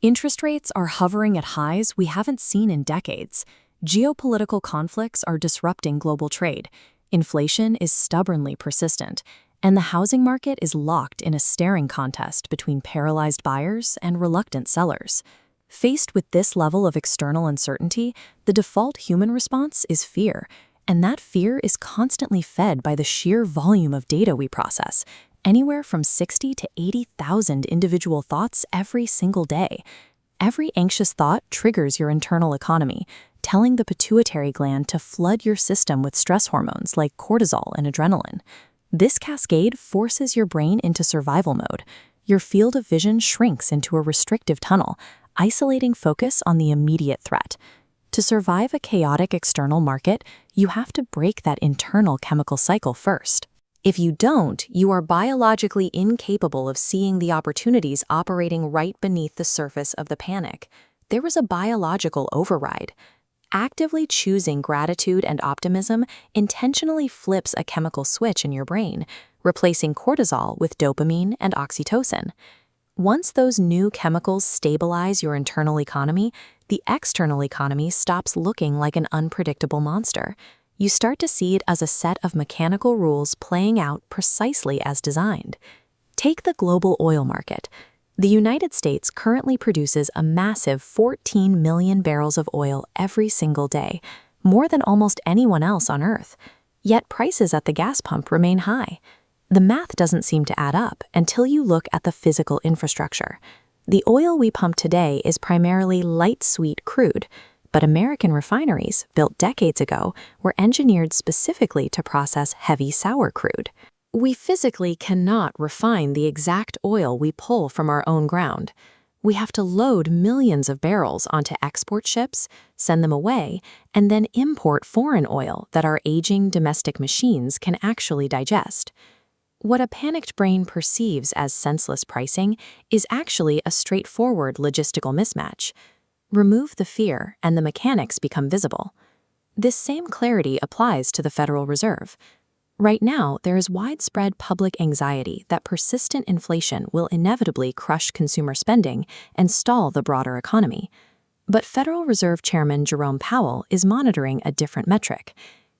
Interest rates are hovering at highs we haven't seen in decades. Geopolitical conflicts are disrupting global trade. Inflation is stubbornly persistent, and the housing market is locked in a staring contest between paralyzed buyers and reluctant sellers. Faced with this level of external uncertainty, the default human response is fear, and that fear is constantly fed by the sheer volume of data we process, anywhere from 60 to 80,000 individual thoughts every single day. Every anxious thought triggers your internal economy, telling the pituitary gland to flood your system with stress hormones like cortisol and adrenaline. This cascade forces your brain into survival mode. Your field of vision shrinks into a restrictive tunnel, isolating focus on the immediate threat. To survive a chaotic external market, you have to break that internal chemical cycle first. If you don't, you are biologically incapable of seeing the opportunities operating right beneath the surface of the panic. There is a biological override. Actively choosing gratitude and optimism intentionally flips a chemical switch in your brain, replacing cortisol with dopamine and oxytocin. Once those new chemicals stabilize your internal economy, the external economy stops looking like an unpredictable monster. You start to see it as a set of mechanical rules playing out precisely as designed. Take the global oil market. The United States currently produces a massive 14 million barrels of oil every single day, more than almost anyone else on Earth. Yet prices at the gas pump remain high. The math doesn't seem to add up until you look at the physical infrastructure. The oil we pump today is primarily light sweet crude, but American refineries, built decades ago, were engineered specifically to process heavy sour crude. We physically cannot refine the exact oil we pull from our own ground. We have to load millions of barrels onto export ships, send them away, and then import foreign oil that our aging domestic machines can actually digest. What a panicked brain perceives as senseless pricing is actually a straightforward logistical mismatch. Remove the fear, and the mechanics become visible. This same clarity applies to the Federal Reserve. Right now, there is widespread public anxiety that persistent inflation will inevitably crush consumer spending and stall the broader economy. But Federal Reserve Chairman Jerome Powell is monitoring a different metric.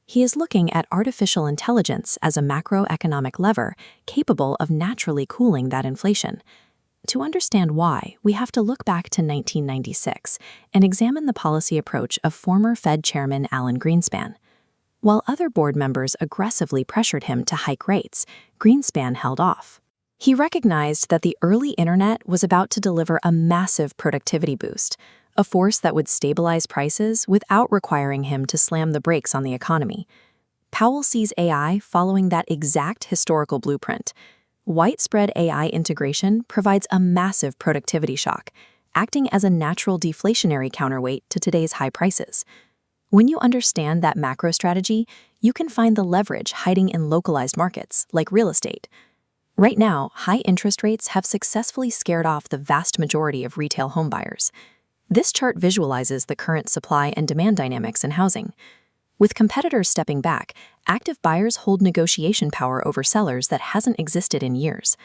He is looking at artificial intelligence as a macroeconomic lever capable of naturally cooling that inflation. To understand why, we have to look back to 1996 and examine the policy approach of former Fed Chairman Alan Greenspan. While other board members aggressively pressured him to hike rates, Greenspan held off. He recognized that the early internet was about to deliver a massive productivity boost, a force that would stabilize prices without requiring him to slam the brakes on the economy. Powell sees AI following that exact historical blueprint. Widespread AI integration provides a massive productivity shock, acting as a natural deflationary counterweight to today's high prices. When you understand that macro strategy, you can find the leverage hiding in localized markets, like real estate. Right now, high interest rates have successfully scared off the vast majority of retail homebuyers. This chart visualizes the current supply and demand dynamics in housing. With competitors stepping back, active buyers hold negotiation power over sellers that hasn't existed in years.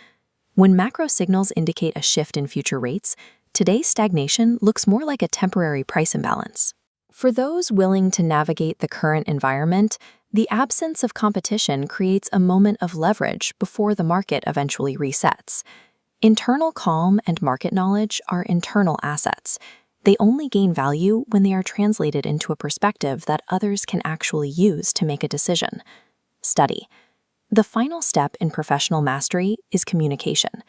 When macro signals indicate a shift in future rates, today's stagnation looks more like a temporary price imbalance. For those willing to navigate the current environment, the absence of competition creates a moment of leverage before the market eventually resets. Internal calm and market knowledge are internal assets. They only gain value when they are translated into a perspective that others can actually use to make a decision. Study. The final step in professional mastery is communication.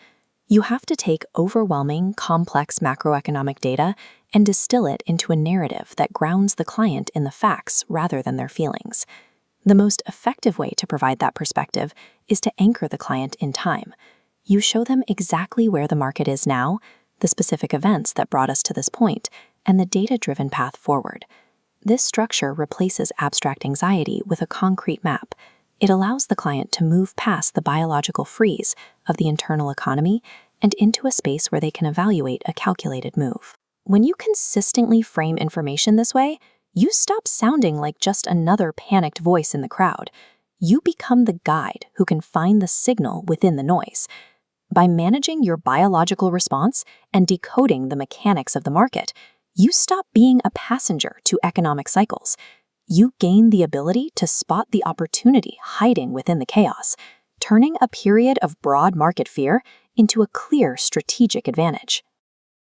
You have to take overwhelming, complex macroeconomic data and distill it into a narrative that grounds the client in the facts rather than their feelings. The most effective way to provide that perspective is to anchor the client in time. You show them exactly where the market is now, the specific events that brought us to this point, and the data-driven path forward. This structure replaces abstract anxiety with a concrete map. It allows the client to move past the biological freeze of the internal economy and into a space where they can evaluate a calculated move. When you consistently frame information this way, you stop sounding like just another panicked voice in the crowd. You become the guide who can find the signal within the noise. By managing your biological response and decoding the mechanics of the market, you stop being a passenger to economic cycles. You gain the ability to spot the opportunity hiding within the chaos, turning a period of broad market fear into a clear strategic advantage.